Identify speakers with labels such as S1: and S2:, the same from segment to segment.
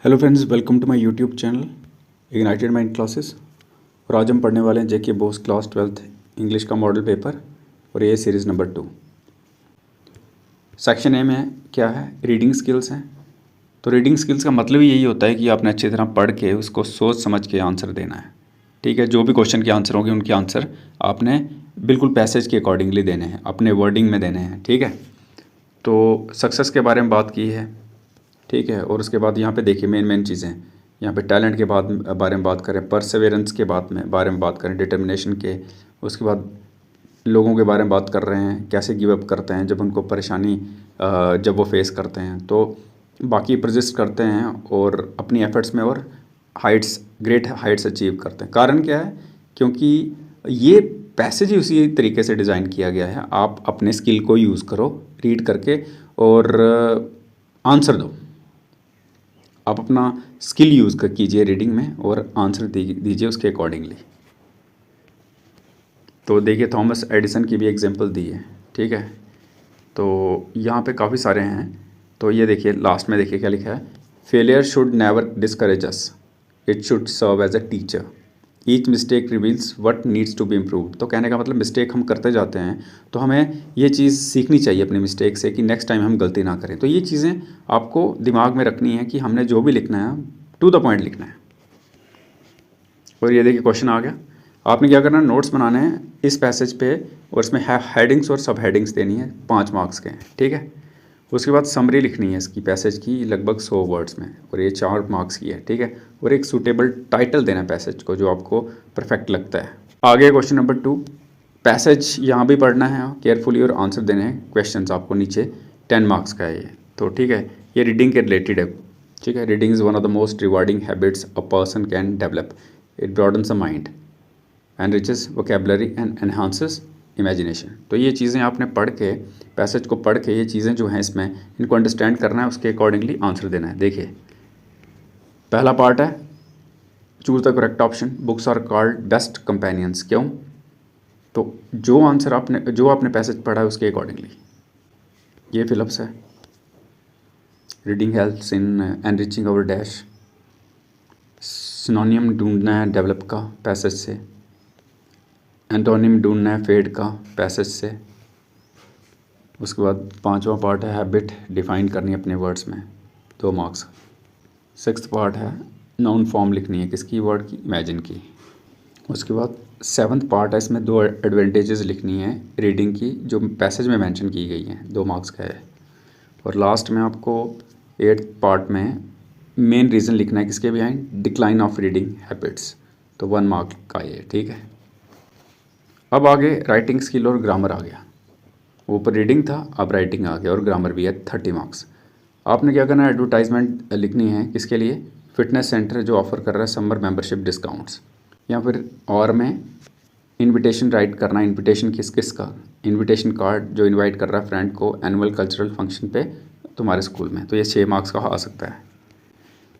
S1: Hello friends, welcome to my YouTube channel ignited mind classes. और आज हम पढ़ने वाले हैं JK BOSE class 12th English का मॉडल पेपर और ये सीरीज़ नंबर 2। सेक्शन ए में क्या है? रीडिंग स्किल्स हैं। तो रीडिंग स्किल्स का मतलब ही यही होता है कि आपने अच्छी तरह पढ़ के उसको सोच समझ के आंसर देना है। ठीक है, जो भी क्वेश्चन के आंसर होंगे उनके आंसर आपने बिल्कुल पैसेज के अकॉर्डिंगली देने हैं, अपने वर्डिंग में देने हैं। ठीक है, तो सक्सेस के बारे में बात की है। ठीक है, और उसके बाद यहाँ पे देखिए मेन चीज़ें यहाँ पे टैलेंट के बारे में बात करें, परसेवेरेंस के बारे में बात करें, डिटर्मिनेशन के। उसके बाद लोगों के बारे में बात कर रहे हैं, कैसे गिव अप करते हैं जब उनको परेशानी जब वो फेस करते हैं, तो बाकी परसिस्ट करते हैं और अपनी एफर्ट्स में और ग्रेट हाइट्स अचीव करते हैं। कारण क्या है? क्योंकि ये पैसेज ही उसी तरीके से डिज़ाइन किया गया है। आप अपने स्किल को यूज़ करो रीड करके और आंसर दो। आप अपना स्किल यूज़ कर कीजिए रीडिंग में और आंसर दीजिए उसके अकॉर्डिंगली। तो देखिए थॉमस एडिसन की भी एग्जांपल दी है। ठीक है, तो यहाँ पे काफ़ी सारे हैं। तो ये देखिए लास्ट में देखिए क्या लिखा है, failure should never discourage us, it should serve as a teacher, each mistake reveals what needs to be improved. तो कहने का मतलब मिस्टेक हम करते जाते हैं तो हमें ये चीज़ सीखनी चाहिए अपनी मिस्टेक से कि नेक्स्ट टाइम हम गलती ना करें। तो ये चीज़ें आपको दिमाग में रखनी है कि हमने जो भी लिखना है टू द पॉइंट लिखना है। और ये देखिए क्वेश्चन आ गया, आपने क्या करना है, नोट्स बनाने हैं इस पैसेज पे और इसमें हेडिंग्स और सब हेडिंग्स देनी है, 5 मार्क्स के हैं। ठीक है, उसके बाद समरी लिखनी है इसकी पैसेज की लगभग 100 वर्ड्स में और ये 4 मार्क्स की है। ठीक है, और एक सूटेबल टाइटल देना है पैसेज को जो आपको परफेक्ट लगता है। आगे क्वेश्चन नंबर 2, पैसेज यहाँ भी पढ़ना है केयरफुली और आंसर देने हैं। क्वेश्चंस आपको नीचे 10 मार्क्स का है ये। तो ठीक है, ये रीडिंग के रिलेटेड है। ठीक है, reading is one of the most rewarding habits a person can develop, it broadens the mind, enriches vocabulary and enhances imagination. तो ये चीज़ें आपने पढ़ के, पैसेज को पढ़ के ये चीज़ें जो हैं इसमें इनको अंडरस्टैंड करना है, उसके अकॉर्डिंगली आंसर देना है। देखिए पहला पार्ट है choose the correct option, books are called best companions. क्यों? तो जो आंसर आपने पैसेज पढ़ा है उसके अकॉर्डिंगली। ये फिलअप्स है, reading helps in enriching our dash, सिनोनियम ढूंढना है डेवलप का पैसेज से, एंटोनिम ढूंढना है फेड का पैसेज से। उसके बाद 5वां पार्ट है हैबिट डिफाइन करनी है अपने वर्ड्स में, 2 मार्क्स। 6th पार्ट है नाउन फॉर्म लिखनी है किसकी, वर्ड की, इमेजिन की। उसके बाद 7th पार्ट है, इसमें 2 एडवांटेजेस लिखनी है रीडिंग की जो पैसेज में मेंशन की गई हैं, 2 मार्क्स का है। और लास्ट में आपको 8th पार्ट में मेन रीज़न लिखना है किसके behind, decline of reading habits, तो 1 मार्क का ये। ठीक है, अब आगे राइटिंग स्किल और ग्रामर आ गया। ऊपर रीडिंग था, अब राइटिंग आ गया और ग्रामर भी है, 30 मार्क्स। आपने क्या करना है, एडवर्टाइजमेंट लिखनी है किसके लिए, फिटनेस सेंटर जो ऑफर कर रहा है समर मेंबरशिप डिस्काउंट्स। या फिर और में इनविटेशन राइट करना, इनविटेशन किस का, इनविटेशन कार्ड जो इनवाइट कर रहा है फ्रेंड को एनुअल कल्चरल फंक्शन पे तुम्हारे स्कूल में, तो ये 6 मार्क्स का आ सकता है।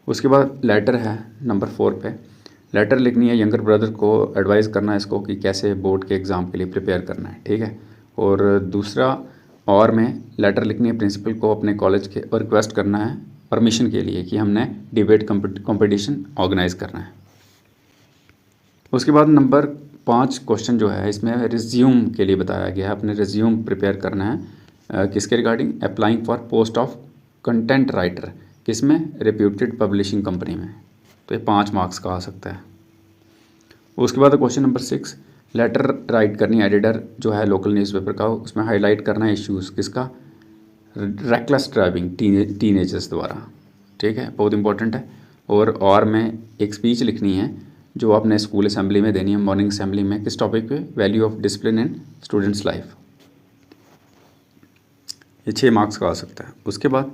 S1: उसके बाद लेटर है नंबर 4 पे, लेटर लिखनी है यंगर ब्रदर को, एडवाइस करना है इसको कि कैसे बोर्ड के एग्ज़ाम के लिए प्रिपेयर करना है। ठीक है, और दूसरा और में लेटर लिखनी है प्रिंसिपल को अपने कॉलेज के और रिक्वेस्ट करना है परमिशन के लिए कि हमने डिबेट कंपटीशन ऑर्गेनाइज करना है। उसके बाद नंबर 5 क्वेश्चन जो है इसमें रिज्यूम के लिए बताया गया है, अपने रिज्यूम प्रिपेयर करना है किसके regarding, applying for post of content writer, किसमें, रेप्यूटेड पब्लिशिंग कंपनी में। तो ये 5 मार्क्स का आ सकता है। उसके बाद क्वेश्चन नंबर 6, लेटर राइट करनी है एडिटर जो है लोकल न्यूज़पेपर का, उसमें हाईलाइट करना है इश्यूज़ किसका, रेकलेस ड्राइविंग टीनेजर्स द्वारा। ठीक है, बहुत इंपॉर्टेंट है। और में एक स्पीच लिखनी है जो आपने स्कूल असेंबली में देनी है, मॉर्निंग असेंबली में, किस टॉपिक पे, value of discipline in students life. ये 6 मार्क्स का आ सकता है। उसके बाद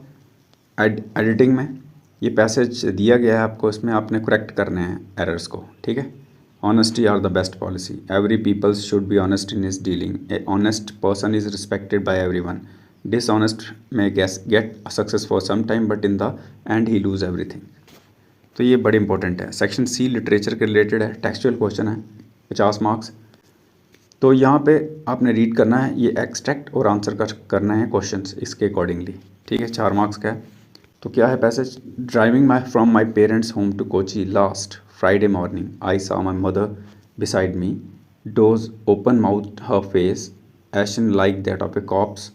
S1: एडिटिंग में ये पैसेज दिया गया है आपको, इसमें आपने करेक्ट करने हैं एरर्स को। ठीक है, honesty are the best policy, every peoples should be honest in his dealing, a honest person is respected by everyone, dishonest man get success for some time but in the end he lose everything. तो ये बड़े important है। Section C literature के related है, textual question है, 50 marks. तो यहाँ पे आपने रीड करना है, ये एक्सट्रैक्ट और आंसर करना है क्वेश्चंस इसके अकॉर्डिंगली। ठीक है, 4 मार्क्स का है। तो क्या है passage, driving my from my parents home to Kochi last Friday morning I saw my mother beside me, those open mouth her face ashen like that of a corpse.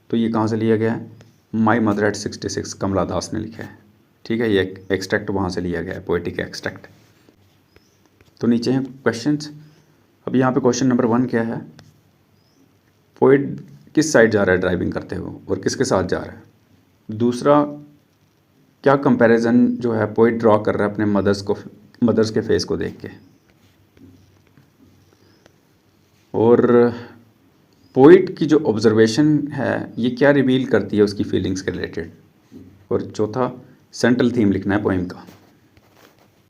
S1: तो ये कहाँ से लिया गया है, माई मदर एट 66 कमला दास ने लिखा है। ठीक है, ये एक्सट्रैक्ट वहाँ से लिया गया है, पोएटिक एक्सट्रैक्ट। तो नीचे हैं क्वेश्चंस। अब यहाँ पे क्वेश्चन नंबर 1 क्या है, पोएट किस साइड जा रहा है ड्राइविंग करते हुए और किसके साथ जा रहा है। दूसरा, क्या कंपैरिजन जो है पोएट ड्रॉ कर रहा है अपने मदर्स के फेस को देख के। और पोइट की जो ऑब्जर्वेशन है ये क्या रिवील करती है उसकी फीलिंग्स के रिलेटेड। और चौथा, सेंट्रल थीम लिखना है पोइम का।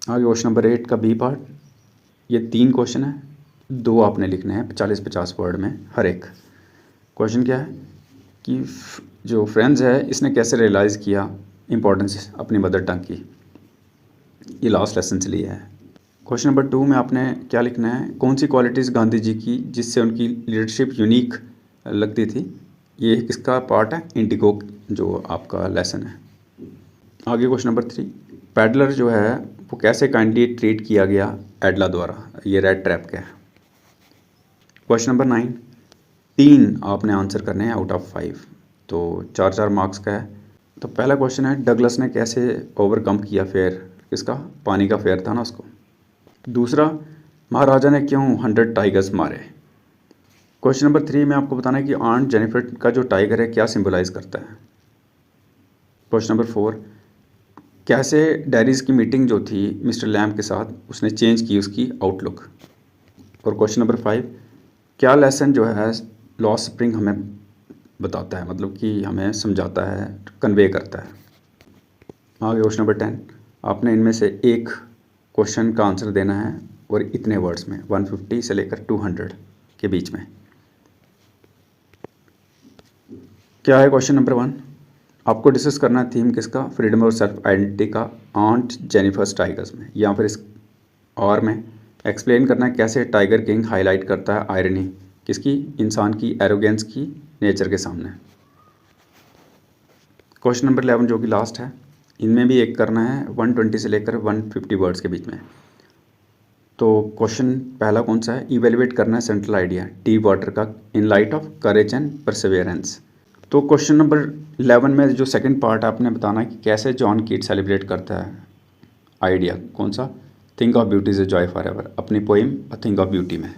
S1: आगे क्वेश्चन नंबर 8 का बी पार्ट, ये 3 क्वेश्चन है, 2 आपने लिखने हैं 40-50 वर्ड में हर एक। क्वेश्चन क्या है कि जो फ्रेंड्स है इसने कैसे रियलाइज़ किया इम्पोर्टेंस अपनी मदर टंग की, ये लास्ट लेसन से लिया है। क्वेश्चन नंबर 2 में आपने क्या लिखना है, कौन सी क्वालिटीज़ गांधी जी की जिससे उनकी लीडरशिप यूनिक लगती थी। ये किसका पार्ट है, इंडिगो जो आपका लेसन है। आगे क्वेश्चन नंबर 3, पैडलर जो है वो कैसे काइंडली ट्रीट किया गया एडला द्वारा, ये रेड ट्रैप का है। क्वेश्चन नंबर 9, 3 आपने आंसर करने हैं आउट ऑफ 5, तो 4-4 मार्क्स का है। तो पहला क्वेश्चन है, डगलस ने कैसे ओवरकम किया फेयर, किसका, पानी का फेयर था ना उसको। दूसरा, महाराजा ने क्यों 100 टाइगर्स मारे। क्वेश्चन नंबर 3 में आपको बताना है कि आंट जेनिफर का जो टाइगर है क्या सिंबलाइज करता है। क्वेश्चन नंबर 4, कैसे डैरीज की मीटिंग जो थी मिस्टर लैम्ब के साथ उसने चेंज की उसकी आउटलुक। और क्वेश्चन नंबर 5, क्या लेसन जो है लॉ स्प्रिंग हमें बताता है, मतलब कि हमें समझाता है, कन्वे करता है। आगे क्वेश्चन नंबर 10, आपने इनमें से एक क्वेश्चन का आंसर देना है और इतने वर्ड्स में 150 से लेकर 200 के बीच में। क्या है क्वेश्चन नंबर 1, आपको डिस्कस करना है थीम किसका, फ्रीडम और सेल्फ आइडेंटिटी का आंट जेनिफर्स टाइगर्स में, या फिर इस और में एक्सप्लेन करना है कैसे टाइगर किंग हाईलाइट करता है आयरनी किसकी, इंसान की एरोगेंस की नेचर के सामने। क्वेश्चन नंबर 11 जो कि लास्ट है, इनमें भी एक करना है 120 से लेकर 150 वर्ड्स के बीच में। तो क्वेश्चन पहला कौन सा है, इवेल्युएट करना है सेंट्रल आइडिया टी वाटर का in light of courage and perseverance. तो क्वेश्चन नंबर 11 में जो सेकंड पार्ट आपने बताना है कि कैसे जॉन कीट सेलिब्रेट करता है आइडिया कौन सा, think of beauty is a joy for ever, अपनी पोइम थिंक ऑफ ब्यूटी में।